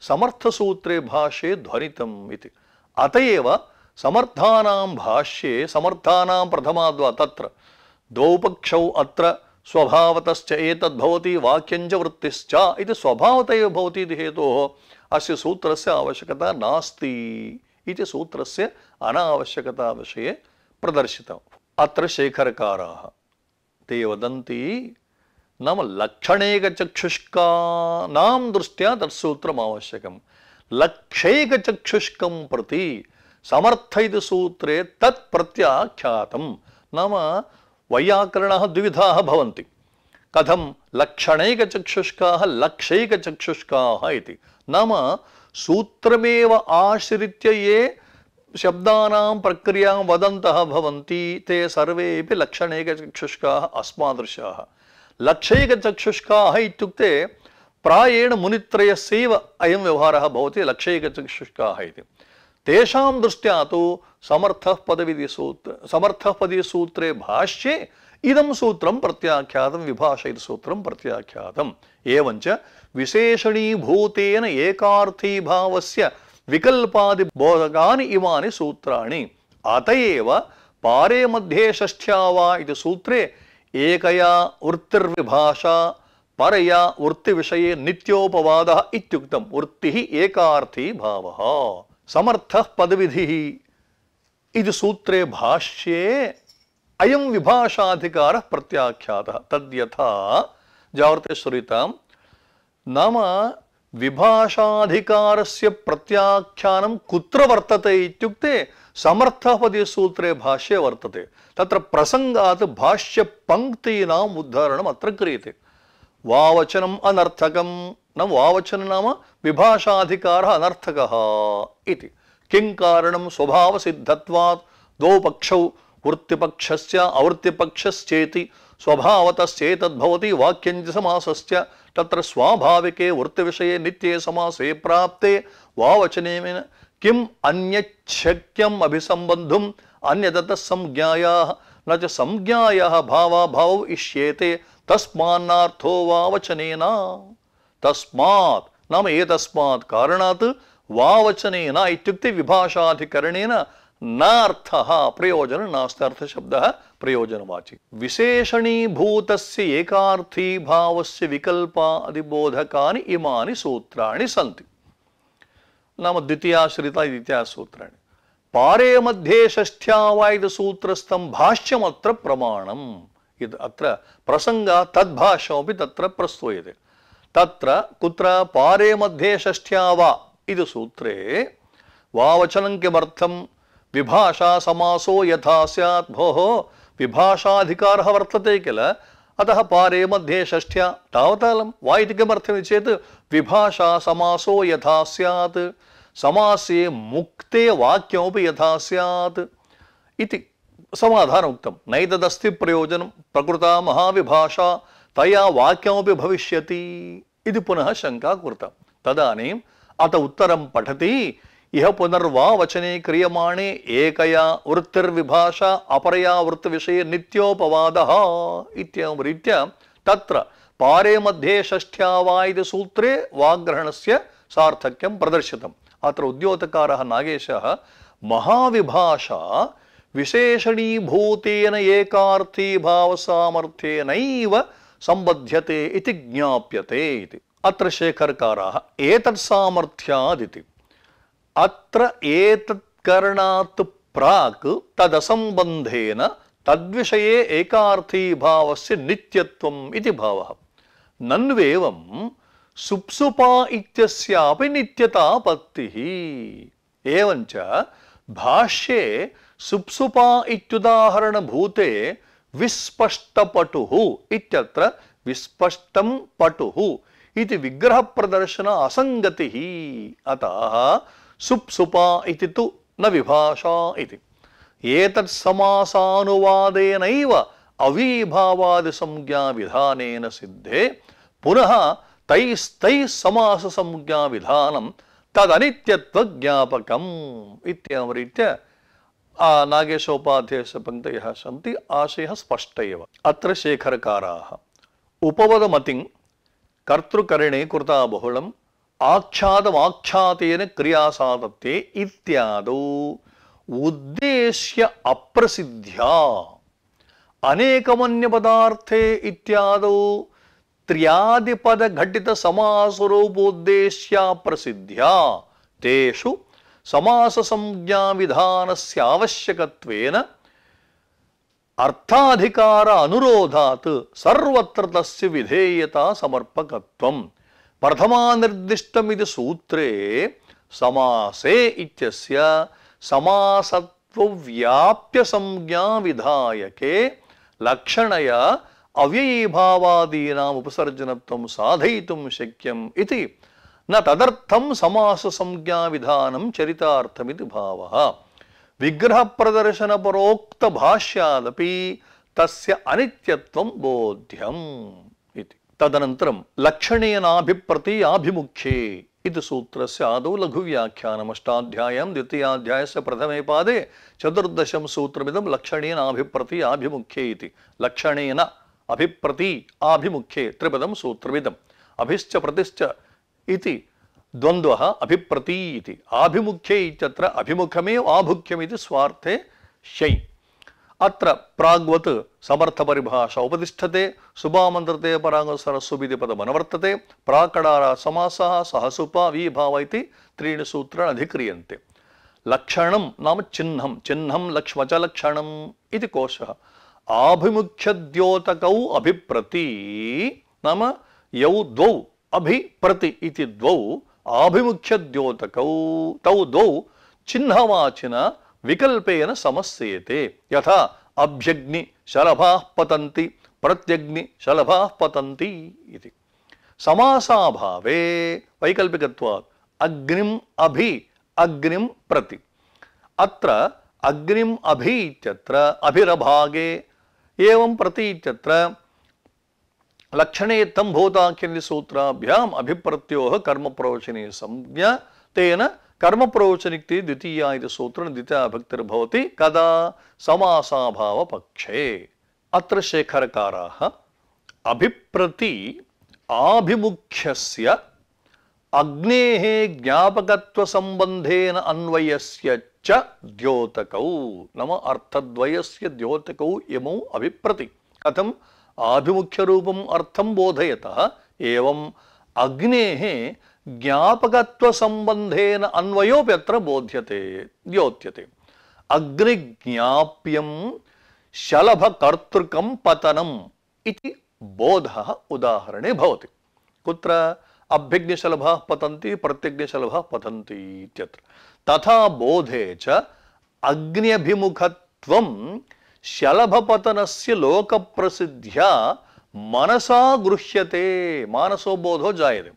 समर्थसूत्रे भाष्ये ध्वनितम् इति अत एव समर्थानां भाष्ये समर्थानां प्रथमाद्वा तत्र द्वौ पक्षौ अत्र स्वभावतश्च एतद्भवति वाक्यञ्च वृत्तिश्च इति स्वभावतः भवति इति हेतोः अस्य सूत्रस्य आवश्यकता नास्ति इति सूत्रस्य अनावश्यकता विषये प्रदर्शितम् अत्र शेखरकाराः ते वदन्ति नाम लक्षणैकचक्षुष्कानां दृष्ट्या तत्सूत्रम् आवश्यकं लक्षैकचक्षुष्कं प्रति समर्थ इति सूत्रे तत् प्रत्याख्यातं नाम वैयाकरणाः द्विविधाः भवन्ति कथं लक्षणैकचक्षुष्काः लक्षैकचक्षुष्काः इति नाम सूत्रमेव आश्रित्य ये शब्दानां प्रक्रियां वदन्तः भवन्ति ते सर्वेपि लक्षणैकचक्षुष्काः अस्मादृशाः लक्षैकचक्षुष्काः इत्युक्ते प्रायेण मुनित्रयस्यैव अयं व्यवहारः भवति लक्षैकचक्षुष्काः इति तेषां दृष्ट्या तु समर्थः पदवीसूत्रे भाष्ये इदं सूत्रं प्रत्याख्यातं विभाषा इति सूत्रं प्रत्याख्यातम् एवञ्च विशेषणीभूतेन एकार्थीभावस्य विकल्पादिबोधकानि इमानि सूत्राणि अत एव पारे मध्ये षष्ठ्या वा इति सूत्रे एकया वृत्तिर्विभाषा परया वृत्तिविषये नित्योपवादः इत्युक्तं वृत्तिः एकार्थी भावः समर्थः पदविधिः इति सूत्रे भाष्ये अयं विभाषाधिकारः प्रत्याख्यातः तद्यथा जावर्ते श्रुतां नाम विभाषाधिकारस्य प्रत्याख्यानं कुत्र वर्तते इत्युक्ते समर्थपदे सूत्रे भाष्ये वर्तते तत्र प्रसंगात् भाष्य पंक्तीनाम् उद्धारणम् अत्र क्रियते वावचनम् अनर्थकं न वावचन नाम विभाषाधिकारः अनर्थकः इति किं कारणं स्वभावसिद्धत्वात् द्वौ पक्षौ वृत्तिपक्षस्य अवृत्तिपक्षश्चेति स्वभावतश्चेतद्भवति वाक्यञ्च समासश्च तत्र स्वाभाविके वृत्तिविषये नित्ये समासे प्राप्ते वावचनेन किम् अन्यच्छक्यम् अभिसम्बन्धुम् अन्यतः संज्ञायाः न च संज्ञायाः भावाभावौ इष्येते तस्मान्नार्थो वावचनेन तस्मात् नाम एतस्मात् कारणात् वावचनेन इत्युक्ते विभाषाधिकरणेन नार्थः प्रयोजन नास्ति अर्थशब्दः प्रयोजनवाची विशेषणीभूतस्य एकार्थी भावस्य विकल्पादिबोधकानि इमानि सूत्राणि सन्ति नाम द्वितीयाश्रिता द्वितीया सूत्राणि पारे मध्ये षष्ठ्या वा इति सूत्रस्थं भाष्यमत्र प्रमाणम् इति अत्र प्रसङ्गात् तद्भाष्यमपि तत्र प्रस्तूयते तत्र कुत्र पारे मध्ये षष्ठ्या वा इति सूत्रे वावचनं किमर्थं विभाषा समासो यथा स्यात् भोः विभाषाधिकारः वर्तते किल अतः पारे मध्ये षष्ठ्या तावतालं वा इति किमर्थमिति चेत् विभाषा समासो यथा स्यात् समासे मुक्ते वाक्यमपि यथा स्यात् इति समाधानोक्तं नैतदस्ति प्रयोजनं प्रकृता महाविभाषा तया वाक्यमपि भविष्यति इति पुनः शङ्का कृता तदानीम् अत उत्तरं पठति इह पुनर्वावचने क्रियमाणे एकया वृत्तिर्विभाषा अपरया वृत्तिविषये नित्योपवादः इत्येवं रीत्या तत्र पारे मध्ये षष्ठ्या वा इति सूत्रे वाग्ग्रहणस्य सार्थक्यं प्रदर्शितम् अत्र उद्योतकारः नागेशः महाविभाषा विशेषणीभूतेन एकार्थी भावसामर्थ्येनैव सम्बध्यते इति ज्ञाप्यते इति अत्र शेखरकाराः एतत् सामर्थ्यादिति अत्र एतत् करणात् प्राक् तदसंबंधेन तद्विषये एकार्थी भावस्य नित्यत्वम् इति भावः। नन्वेवं सुप्सुपा इत्यस्यापि नित्यतापत्तिः। एवञ्च भाष्ये सुप्सुपा इत्युदाहरणभूते विस्पष्टपटुः इत्यत्र विस्पष्टं पटुः इति विग्रहप्रदर्शन असङ्गतिः। अतः सुप्सुपा इति तु न विभाषा इति। एतत् समासानुवादेनैव अवीभावादिसंज्ञाविधानेन सिद्धे पुनः तैस्तैः समाससंज्ञाविधानं तदनित्यत्वज्ञापकम् इत्येवं नागेशोपाध्यायस्य पङ्क्तयः सन्ति। आशयः स्पष्ट एव। अत्र शेखरकाराः उपपदमतिं कर्तृकरणे कृता बहुलम् आख्यातमाख्यातेन क्रियासातत्ये इत्यादौ उद्देश्य अप्रसिद्ध्या अनेकमन्यपदार्थे इत्यादौ त्र्यादिपदघटितसमासरूपोद्देश्या प्रसिद्ध्या तेषु समाससंज्ञाविधानस्य आवश्यकत्वेन अर्थाधिकार अनुरोधात् सर्वत्र तस्य विधेयता समर्पकत्वम्। प्रथमानिर्दिष्टमिति सूत्रे समासे इत्यस्य समासत्वव्याप्य संज्ञाविधायके लक्षणया अव्ययीभावादीनाम् उपसर्जनत्वं साधयितुं शक्यम् इति न तदर्थं समाससंज्ञाविधानं चरितार्थमिति भावः। विग्रहप्रदर्शनपरोक्तभाष्यादपि तस्य अनित्यत्वं बोध्यम् इति। तदनन्तरं लक्षणेनाभिप्रति आभिमुख्ये इति सूत्रस्य आदौ लघुव्याख्यानम्। अष्टाध्याय्यां द्वितीयाध्यायस्य प्रथमे पादे चतुर्दशं सूत्रमिदं लक्षणेनाभिप्रति आभिमुख्ये इति। लक्षणेन अभिप्रति आभिमुख्ये त्रिपदं सूत्रमिदम्। अभिश्च प्रतिश्च इति द्वन्द्वः अभिप्रति इति। आभिमुख्ये इत्यत्र अभिमुखमेव आभुख्यमिति स्वार्थे शै। अत्र प्राग्वत् समर्थपरिभाषा उपतिष्ठते। सुभामन्त्रते पराङ्गसरस्वभिति पदमनुवर्तते। प्राकडारा समासः सहसुपा विभाव इति त्रीणि सूत्राणि अधिक्रियन्ते। लक्षणं नाम चिह्नं, चिह्नं लक्ष्मचलक्षणम् इति कोशः। आभिमुख्यद्योतकौ अभिप्रति नाम यौ द्वौ अभिप्रति इति द्वौ आभिमुख्यद्योतकौ तौ द्वौ चिह्नवाचिन विकल्पेन समस्येते। यथा अभ्यग्नि शलभाः पतन्ति प्रत्यग्नि शलभाः पतन्ति इति। समासाभावे वैकल्पिकत्वात् अग्निम् अभि अग्निं प्रति। अत्र अग्निम् अभि इत्यत्र अभिरभागे एवं प्रति इत्यत्र लक्षणे तं भूताख्यन्ति सूत्राभ्याम् अभिप्रत्योः कर्मप्रवचने संज्ञा तेन कर्मप्रवचनिक्ति द्वितीया इति सूत्रेण द्वितीया भक्तिर्भवति कदा समासाभावपक्षे। अत्र शेखरकाराः अभिप्रति आभिमुख्यस्य अग्नेः ज्ञापकत्वसम्बन्धेन अन्वयस्य च द्योतकौ नाम अर्थद्वयस्य द्योतकौ इमौ अभिप्रति। कथम् आभिमुख्यरूपम् अर्थं बोधयतः एवं अग्नेः ज्ञापकत्वसम्बन्धेन अन्वयोऽपि अत्र बोध्यते द्योत्यते। अग्निज्ञाप्यं शलभकर्तृकं पतनम् इति बोधः उदाहरणे भवति। कुत्र अभ्यग्निशलभाः पतन्ति प्रत्यग्निशलभाः पतन्ति इत्यत्र। तथा बोधे च अग्न्यभिमुखत्वं शलभपतनस्य लोकप्रसिद्ध्या मनसा गृह्यते मानसो बोधो जायते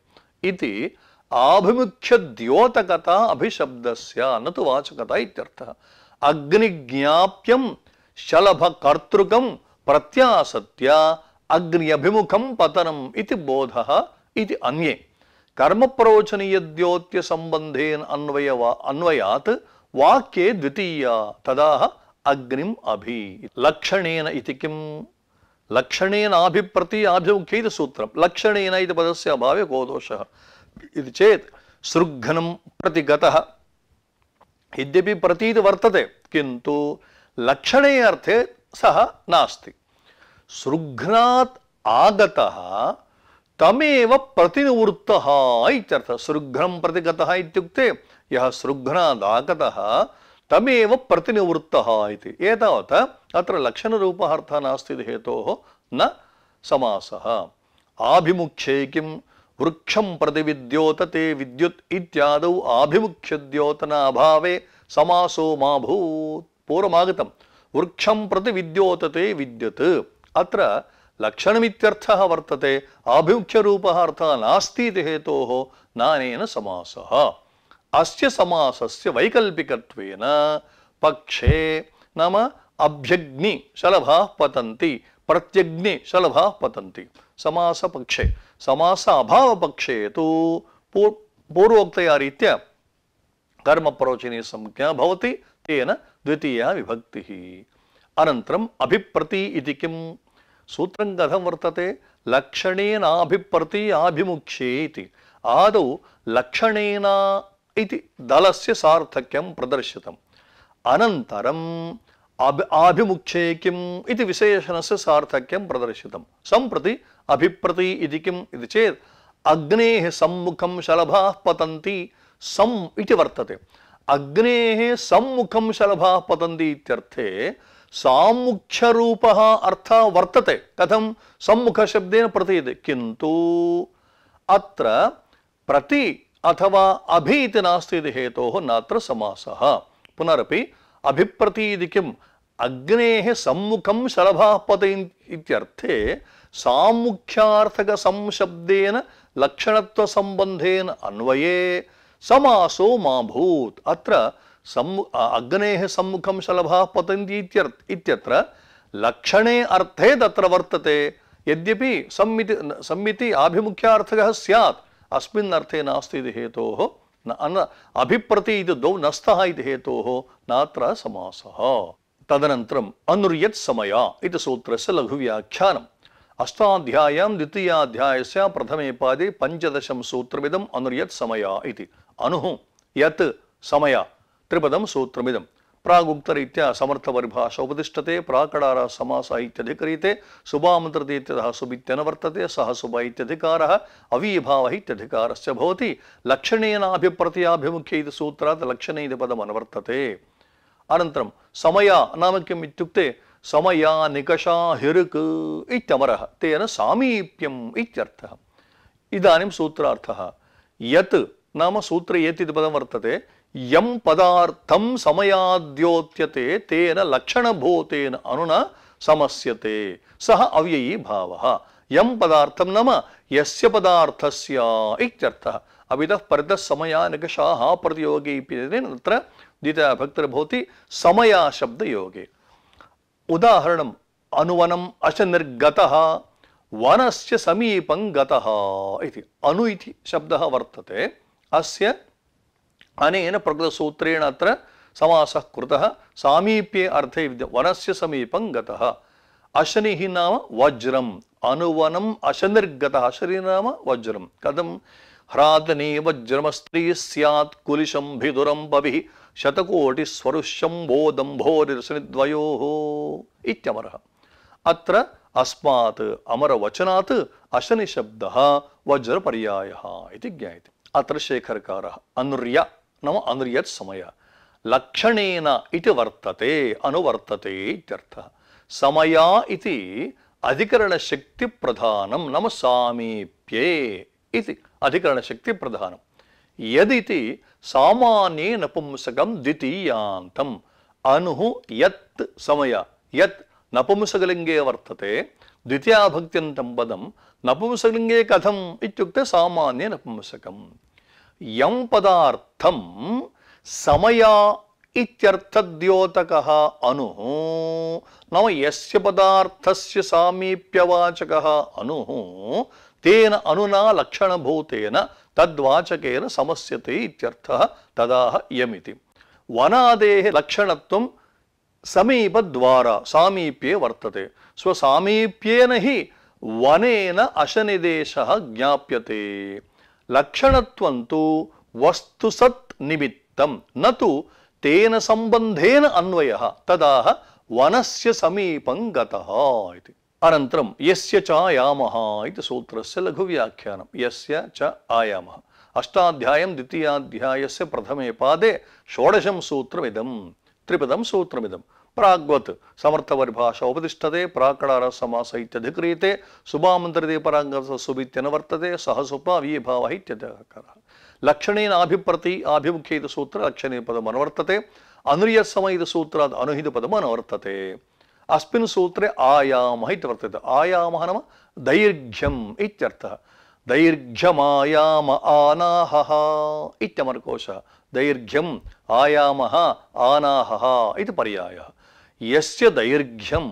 इति आभिमुख्यद्योतकता अभिशब्दस्य न तु वाचकता इत्यर्थः। अग्निज्ञाप्यं शलभकर्तृकं प्रत्यासत्य अग्न्यभिमुखं पतनम् इति बोधः इति अन्ये। कर्मप्रवचनीयद्योत्य संबंधेन अन्वयात् वाक्ये द्वितीया तदाह अग्निम अभि। लक्षणेन इति किं? लक्षणेन आभिप्रति आभिमुख्ये इति सूत्रम्। लक्षणेन इति पदस्य अभावे को दोषः इति चेत् सृग्घनं प्रति गतः यद्यपि प्रतीति वर्तते किन्तु लक्षणे अर्थे सः नास्ति। सृघ्नात् आगतः तमेव प्रतिनिवृत्तः इत्यर्थः। सृघ्नं प्रति गतः इत्युक्ते यः सृघ्नात् आगतः तमेव प्रतिनिवृत्तः इति। एतावत् अत्र लक्षणरूपः अर्थः नास्ति इति हेतोः न समासः। आभिमुख्ये किं वृक्षं प्रति विद्योतते विद्युत् इत्यादौ आभिमुख्यद्योतनाभावे समासो मा भूत्। पूर्वमागतं वृक्षं प्रति विद्योतते विद्युत्, अत्र लक्षणमित्यर्थः वर्तते, आभिमुख्यरूपः अर्थः नास्ति इति हेतोः नानेन समासः। अस्य समासस्य वैकल्पिकत्वेन पक्षे नाम अभ्यग्नि शलभाः पतन्ति, प्रत्यग्नि शलभाः पतन्ति। समास पक्षे, समास अभाव पक्षे तु पूर्वोक्तया रीत्या कर्मप्रवचने संज्ञा भवति, तेन द्वितीया विभक्तिः। अनन्तरम् अभिप्रति इति किं सूत्रं कथं वर्तते? लक्षणेनाभिप्रति आभिमुख्ये इति। आदौ लक्षणेन इति दलस्य सार्थक्यं प्रदर्शितम्, अनन्तरम् आभिमुख्ये किम् इति विशेषणस्य सार्थक्यं प्रदर्शितं। सम्प्रति अभिप्रति इति किम् इति चेत् अग्नेः सम्मुखं शलभाः पतन्ति सम् इति वर्तते। अग्नेः सम्मुखं शलभाः पतन्ति इत्यर्थे सामुख्यरूपः अर्थः वर्तते। कथं? सम्मुखशब्देन प्रति इति, किन्तु अत्र प्रति अथवा अभि इति नास्ति इति हेतोः नात्र समासः। पुनरपि अभिप्रति इति किम्? अग्नेः सम्मुखं शलभाः पतन्ति इत्यर्थे सामुख्यार्थकसंशब्देन लक्षणत्वसम्बन्धेन अन्वये समासो मा भूत्। अत्र अग्नेः सम्मुखं शलभाः पतन्ति इत्यत्र लक्षणे अर्थे तत्र वर्तते, यद्यपि सम्मिति आभिमुख्यार्थकः स्यात्, अस्मिन् अर्थे नास्ति इति हेतोः अभिप्रति इति द्वौ नस्तः इति हेतोः नात्र समासः। तदनन्तरम् अनुर्यत् समय इति सूत्रस्य लघुव्याख्यानम्। अष्टाध्याय्यां द्वितीयाध्यायस्य प्रथमे पादे पञ्चदशं सूत्रमिदम् अनुर्यत् समय इति। अनुः यत् समय त्रिपदं सूत्रमिदं प्रागुक्तरीत्या समर्थपरिभाषा उपतिष्ठते, प्राकडारः समासः इत्यधिकरीते, शुभामन्त्रते इत्यतः शुभित्यन वर्तते, सः शुभ इत्यधिकारः अवीभावः इत्यधिकारश्च भवति। लक्षणेनाभिप्रत्याभिमुख्ये इति सूत्रात् लक्षणे इति पदम् अनुवर्तते। अनन्तरं समय नाम किम् इत्युक्ते समया निकषा हिरुक् इत्यमरः, तेन सामीप्यम् इत्यर्थः। इदानीं सूत्रार्थः। यत् नाम सूत्रे यत् इति पदं वर्तते, यं पदार्थं समयाद्योत्यते तेन लक्षणभूतेन अनुना समस्यते, सः अव्ययी भावः। यं पदार्थं नाम यस्य पदार्थस्य इत्यर्थः। अभितः परितः समया निकषाः प्रतियोगे इत्यनेन तत्र द्वितीया भक्तिर्भवति समया शब्दयोगे। उदाहरणम् अनुवनम् अशनिर्गतः वनस्य समीपं गतः इति। अनु इति शब्दः वर्तते, अस्य अनेन प्रकृतसूत्रेण अत्र समासः कृतः, सामीप्ये अर्थे वनस्य समीपं गतः। अशनिः नाम वज्रम्, अनुवनम् अशनिर्गतः, अशनिः नाम वज्रं। कथं? ह्रादने वज्रमस्त्री स्यात् कुलिशं भिदुरं पविः शतकोटिस्वरुशम्भोदम्भोरिर्शनिद्वयोः इत्यमरः। अत्र अस्मात् अमरवचनात् अशनि शब्दः वज्रपर्यायः इति ज्ञायते। अत्र शेखरकारः अनुर्य नाम अनुर्यत् समय लक्षणेन इति वर्तते, अनुवर्तते इत्यर्थः। समया इति अधिकरणशक्तिप्रधानं नाम सामीप्ये इति अधिकरणशक्तिप्रधानं। यदिति सामान्ये नपुंसकं द्वितीयान्तम्। अनुः यत् समय, यत् नपुंसकलिङ्गे वर्तते, द्वितीयाभक्त्यन्तं पदं नपुंसकलिङ्गे कथम् इत्युक्ते सामान्ये नपुंसकम्। यं पदार्थं समय इत्यर्थद्योतकः अनुः नाम यस्य पदार्थस्य सामीप्यवाचकः अनुः तेन अनुना लक्षणभूतेन तद्वाचकेन समस्यते इत्यर्थः। तदाह यमिति। वनादेः लक्षणत्वं समीपद्वारा सामीप्ये वर्तते, स्वसामीप्येन हि वनेन अशनिदेशः ज्ञाप्यते। लक्षणत्वं तु वस्तुसत् निमित्तं न तु तेन संबंधेन अन्वयः, तदाह वनस्य समीपं गतः इति। अनन्तरं यस्य च आयामः इति सूत्रस्य लघुव्याख्यानं। यस्य च आयामः अष्टाध्यायं द्वितीयाध्यायस्य प्रथमे पादे षोडशं सूत्रमिदम्। त्रिपदं सूत्रमिदं प्राग्वत् समर्थपरिभाषा उपतिष्ठते प्राकडार समास इत्यधिक्रियते सुबामन्तरिते पराङ्गः सुबित्यन वर्तते सह सुपा अव्ययभावः इत्यधिकारः लक्षणेन आभिप्रति आभिमुख्ये इति सूत्र लक्षणे पदम् अनुवर्तते अनुर्यस्सम इति सूत्रात् अनुहित पदम् अनुवर्तते अस्मिन् सूत्रे आयामः इति वर्तते आयामः नाम दैर्घ्यम् इत्यर्थः दैर्घ्यमायाम आनाहः इत्यमरकोशः दैर्घ्यम् आयामः आनाहः इति पर्यायः यस्य दैर्घ्यं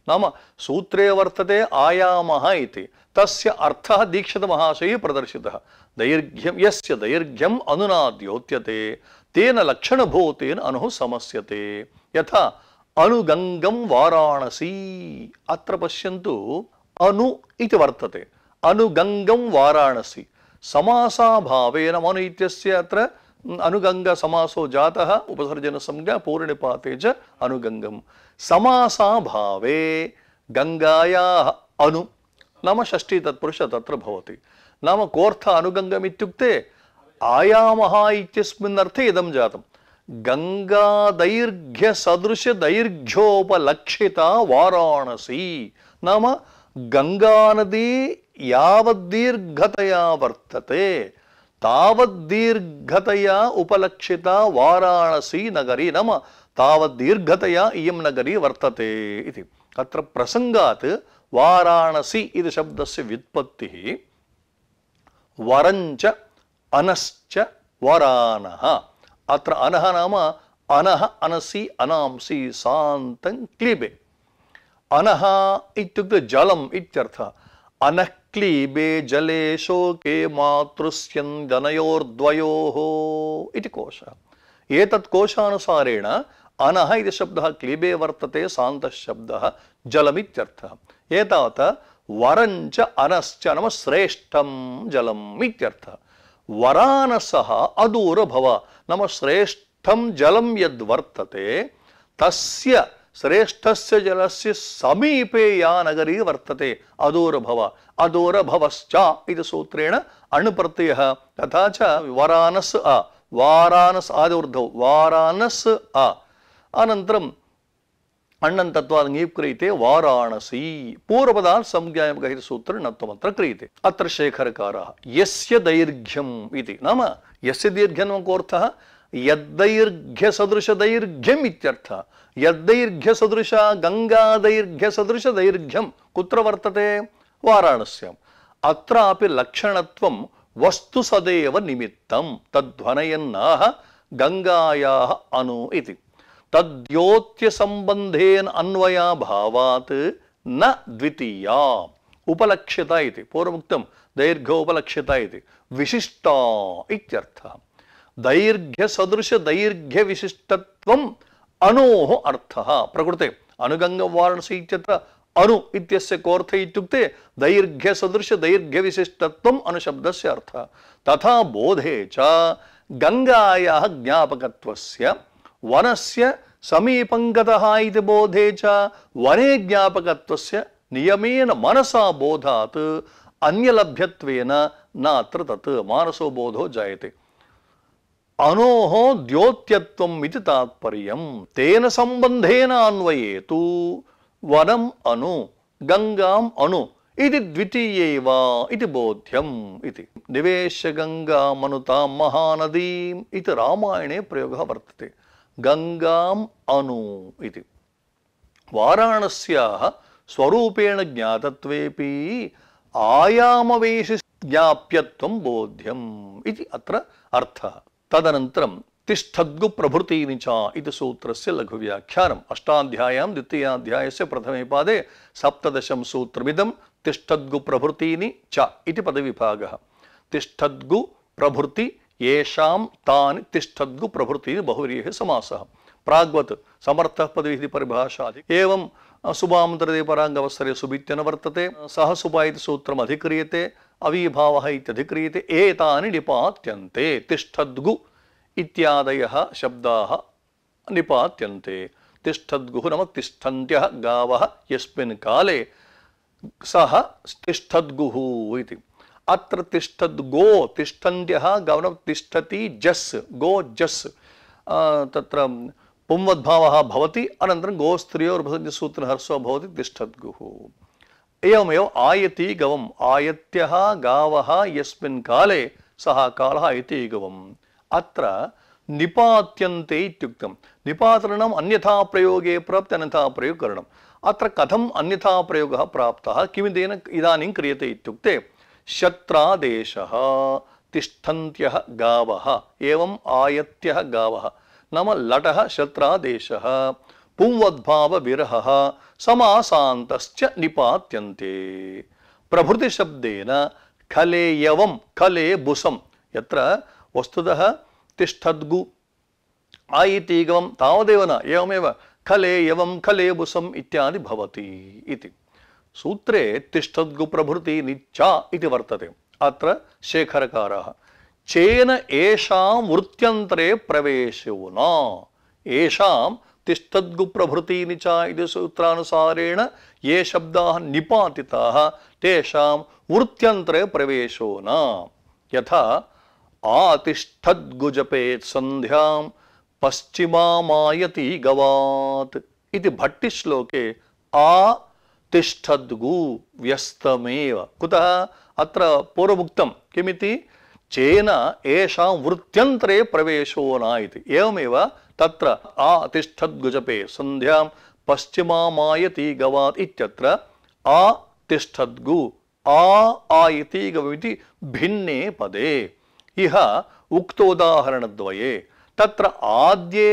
नाम सूत्रे वर्तते आयामः इति तस्य अर्थः दीक्षितमहाशयैः प्रदर्शितः दैर्घ्यं यस्य दैर्घ्यम् अनुना द्योत्यते तेन लक्षणभूतेन अनुः समस्यते यथा अनुगङ्गं वाराणसी अत्र पश्यन्तु अनु इति वर्तते अनुगङ्गं वाराणसी समासाभावेन मनु इत्यस्य अत्र अनुगंग समासो जातः उपसर्जन संज्ञा पूर्णिपाते च अनुगंगम समासाभावे गंगायाः अनु नाम षष्ठी तत्पुरुष तत्र भवति नाम कोऽर्थ अनुगंगम इत्युक्ते आयामः इत्यस्मिन् अर्थे इदं जातं गंगा दैर्घ्य सदृश दैर्घ्योपलक्षिता वाराणसी नाम गंगा नदी यावद्दीर्घतया वर्तते तावद्दीर्घतया उपलक्षिता वाराणसी नगरी नाम तावद्दीर्घतया इयं नगरी वर्तते इति अत्र प्रसंगात् वाराणसी इति शब्दस्य व्युत्पत्तिः वरञ्च अनश्च वरानः अत्र अनः नाम अनः अनसि अनांसि सान्तं क्लीबे अनः इत्युक्ते जलम् इत्यर्थः अनः क्लीबे जले शोके मातृस्यन्दनयोर्द्वयोः इति कोशः एतत् कोशानुसारेण अनः इति शब्दः क्लीबे वर्तते सान्तः शब्दः जलमित्यर्थः एतावत् वरञ्च अनश्च नाम श्रेष्ठं जलम् इत्यर्थः वरानसः अदूरभव नाम श्रेष्ठं जलं यद्वर्तते तस्य श्रेष्ठस्य जलस्य समीपे या नगरी वर्तते अदूरभव अदूरभवश्च इति सूत्रेण अणुप्रत्ययः तथा च वरानस् अ वारानस् आदिऊर्ध्वौ वारानस् अ अनन्तरम् अण्णन् तत्त्वात् ङीप् क्रियते वाराणसी पूर्वपदात् संज्ञायामकः इति सूत्रेण णत्वमत्र क्रियते अत्र शेखरकारः यस्य दैर्घ्यम् इति नाम यस्य दीर्घ्यं कोऽर्थः यद्दैर्घ्यसदृशदैर्घ्यम् इत्यर्थः यद्दैर्घ्यसदृश गङ्गादैर्घ्यसदृशदैर्घ्यं कुत्र वर्तते वाराणस्याम् अत्रापि लक्षणत्वं वस्तुसदेव निमित्तं तद्ध्वनयन्नाह गङ्गायाः अनु इति तद्योत्यसम्बन्धेन अन्वयाभावात् न द्वितीया उपलक्षिता इति पूर्वमुक्तं दैर्घ्योपलक्षिता इति विशिष्टा इत्यर्थः दैर्घ्यसदृशदैर्घ्यविशिष्टत्वम् अनोः अर्थः प्रकृते अनुगङ्गं वाराणसी इत्यत्र अनु इत्यस्य कोऽर्थ इत्युक्ते दैर्घ्यसदृशदैर्घ्यविशिष्टत्वम् अनुशब्दस्य अर्थः तथा बोधे च गङ्गायाः ज्ञापकत्वस्य वनस्य समीपं गतः इति बोधे च वने ज्ञापकत्वस्य नियमेन मनसा बोधात् अन्यलभ्यत्वेन नात्र तत् मानसो बोधो जायते अनोः द्योत्यत्वम् इति तात्पर्यं तेन सम्बन्धेन अन्वयेतु वनम् अनु गङ्गाम् अनु इति द्वितीयैव इति बोध्यम् इति निवेश्य गङ्गामनुतां महानदीम् इति रामायणे प्रयोगः वर्तते गङ्गाम् अनु इति वाराणस्याः स्वरूपेण ज्ञातत्वेपि आयामवैशिष्ट्यज्ञाप्यत्वं बोध्यम् इति अत्र अर्थः तदनन्तरं तिष्ठद्गु प्रभृतीनि च इति सूत्रस्य लघुव्याख्यानम् अष्टाध्याय्यां द्वितीयाध्यायस्य प्रथमे पादे सप्तदशं सूत्रमिदं तिष्ठद्गु प्रभृतीनि च इति पदविभागः तिष्ठद्गु प्रभृति येषां तानि तिष्ठद्गु प्रभृतीनि बहुव्रीहि समासः प्राग्वत् समर्थः पदविधि परिभाषा एवं सुबामन्तरे पराङ्गवत्सरे सुबित्यन वर्तते सह सुबा इति सूत्रम् अधिक्रियते अवीभावः इत्यधिक्रियते एतानि निपात्यन्ते तिष्ठद्गु इत्यादयः शब्दाः निपात्यन्ते तिष्ठद्गुः नाम तिष्ठन्त्यः गावः यस्मिन् काले सः तिष्ठद्गुः इति अत्र तिष्ठद्गो तिष्ठन्त्यः गावः तिष्ठति जस् गो जस् तत्र पुंवद्भावः भवति अनन्तरं गोस्त्रियोर्भसन्धिसूत्रेण ह्रस्वः भवति तिष्ठद्गुः। एवमेव आयति गवम् आयत्यः गावः यस्मिन् काले सः कालः आयति गवम्। अत्र निपात्यन्ते इत्युक्तं। निपातनम् अन्यथा प्रयोगे प्राप्ते अन्यथा प्रयोगकरणम्। अत्र कथम् अन्यथा प्रयोगः प्राप्तः किमिदेन इदानीं क्रियते इत्युक्ते शत्रादेशः तिष्ठन्त्यः गावः एवम् आयत्यः गावः नाम लटः शत्रादेशः पुंवद्भाव विरहः समासान्तश्च निपात्यन्ते। प्रभृति शब्देन खलेयवं खले बुसं यत्र वस्तुतः तिष्ठद्गु आयतीगवं तावदेव न एवमेव खलेयवं खले बुसम् इत्यादि भवति इति। सूत्रे तिष्ठद्गु प्रभृति निच्चा इति वर्तते। अत्र शेखरकारः चेन एषां वृत्त्यन्तरे प्रवेशो न एषां तिष्ठद्गु प्रभृति निचा इति सूत्रानुसारेण ये शब्दाः निपातिताः तेषां वृत्त्यन्तरे प्रवेशो न। यथा आतिष्ठद्गु जपेत् सन्ध्यां पश्चिमामायति गवात् इति भट्टिश्लोके तिष्ठद्गु व्यस्तमेव कुतः अत्र पूर्वमुक्तं किमिति चेन एषां वृत्त्यन्तरे प्रवेशो न इति। एवमेव तत्र तिष्ठद्गु जपे सन्ध्यां पश्चिमामायति गवात् इत्यत्र तिष्ठद्गु आयति गवमिति भिन्ने पदे इह उक्तोदाहरणद्वये तत्र आद्ये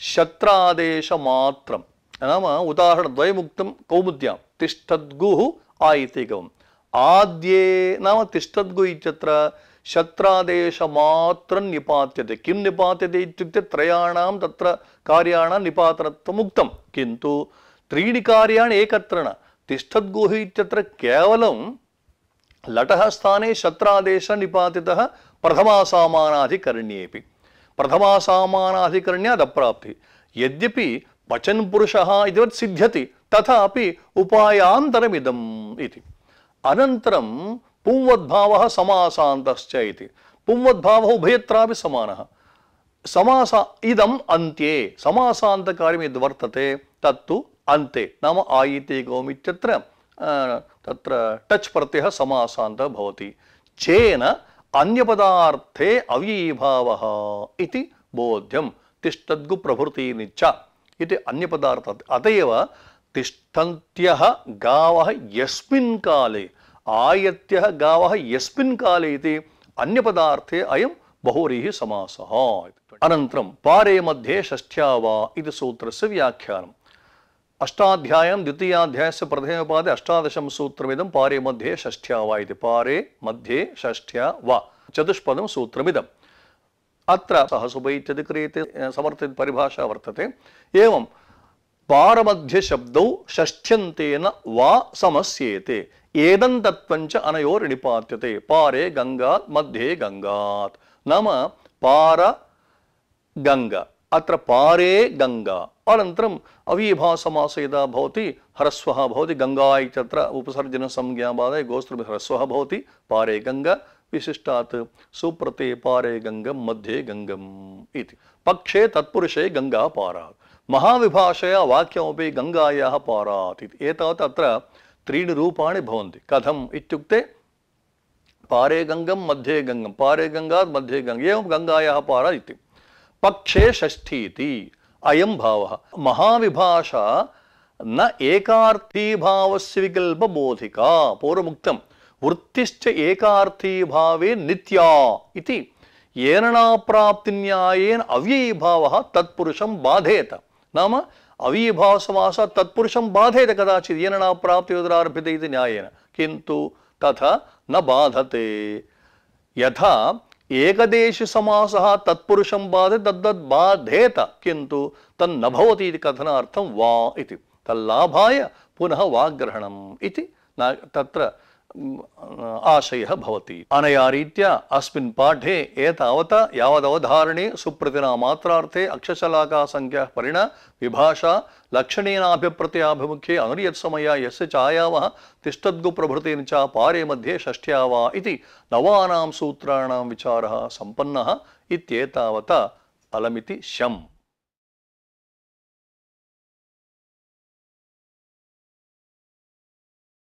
शत्रादेशमात्रं नाम उदाहरणद्वयमुक्तं कौमुद्यां तिष्ठद्गुः आयतिगवम् आद्ये नाम तिष्ठद्गु इत्यत्र शत्रादेशमात्रं निपात्यते। किं निपात्यते इत्युक्ते त्रयाणां तत्र कार्याणां निपातनत्वम् उक्तं किन्तु त्रीणि कार्याणि एकत्र न। तिष्ठद्गुः इत्यत्र केवलं लटः स्थाने शत्रादेशः निपातितः प्रथमासामानाधिकरण्येपि प्रथमासामानाधिकरण्यादप्राप्तिः यद्यपि वचन पुरुषः इतिवत् सिद्ध्यति तथापि उपायान्तरमिदम् इति। अनन्तरं पुंवद्भावः समासान्तश्च इति। पुंवद्भावः उभयत्रापि समानः। समास इदम् अन्त्ये समासान्तकार्यं यद् वर्तते तत्तु अन्ते नाम आयति गौम् इत्यत्र तत्र टच् प्रत्ययः समासान्तः भवति। चेन अन्यपदार्थे अव्ययीभावः इति बोध्यं तिष्ठद्गु प्रभृति निच्चा इति अन्यपदार्थः। अतएव तिष्ठन्त्यः गावः यस्मिन् काले आयत्यः गावः यस्मिन् काले इति अन्यपदार्थे अयं बहुव्रीहि समासः। अनन्तरं पारे मध्ये षष्ठ्या वा इति सूत्रस्य व्याख्यानम्। अष्टाध्यायं द्वितीयाध्यायस्य प्रथमे पादे अष्टादशं सूत्रमिदं पारे मध्ये षष्ठ्या वा इति। पारे मध्ये षष्ठ्या वा चतुष्पदं सूत्रमिदम्। अत्र सहसुभ इत्यादि क्रियते समर्थित परिभाषा वर्तते। एवं पारमध्ये शब्दौ षष्ठ्यन्तेन वा समस्येते एदन्तत्वञ्च अनयोर् निपात्यते। पारे गंगात् मध्ये गंगात् नाम पार गंगा अत्र पारे गंगा अनन्तरम् अव्ययीभावसमासः यदा भवति ह्रस्वः भवति गंगा इत्यत्र उपसर्जनसंज्ञाबाधे गोस्त्रुभि ह्रस्वः भवति पारे गंगा विशिष्टात् सुप्रते पारे गंगम मध्ये गंगम इति। पक्षे तत्पुरुषे गंगा पारात् महाविभाषया वाक्यमपि गंगायाः पारात् इति। एतावत् अत्र त्रीणि रूपाणि भवन्ति। कथम् इत्युक्ते पारे गंगम मध्ये गंगम पारे गंगात् मध्ये गंगा एवं गंगायाः पारात् इति। पक्षे षष्ठी इति अयं भावः। महाविभाषा न एकार्थी भावस्य विकल्प बोधिका। पूर्वमुक्तं वृत्तिश्च एकार्थी भावे नित्या इति येन प्राप्तिन्यायेन अव्ययीभावः तत्पुरुषं बाधेत। नाम अव्ययीभावसमासः तत्पुरुषं बाधेत कदाचित् येन प्राप्तियोदरारभ्यते इति न्यायेन किन्तु तथा न बाधते। यथा एकदेश समासः तत्पुरुषं बाधेत तद्वद् बाधेत किन्तु तन्न भवति इति कथनार्थं वा इति। तल्लाभाय पुनः वाग्ग्रहणम् इति तत्र आशयः भवति। अनया रीत्या अस्मिन् पाठे एतावता यावदवधारणे सुप्रतिना मात्रार्थे अक्षशलाका संख्या परिण विभाषा लक्षणेनाभिप्रत्ययाभिमुख्ये अनुर्यत्समया यस्य चायावः तिष्ठद्गु प्रभृतेन च पारे मध्ये षष्ठ्या वा इति नवानां सूत्राणां विचारः सम्पन्नः इत्येतावता अलमिति शम्।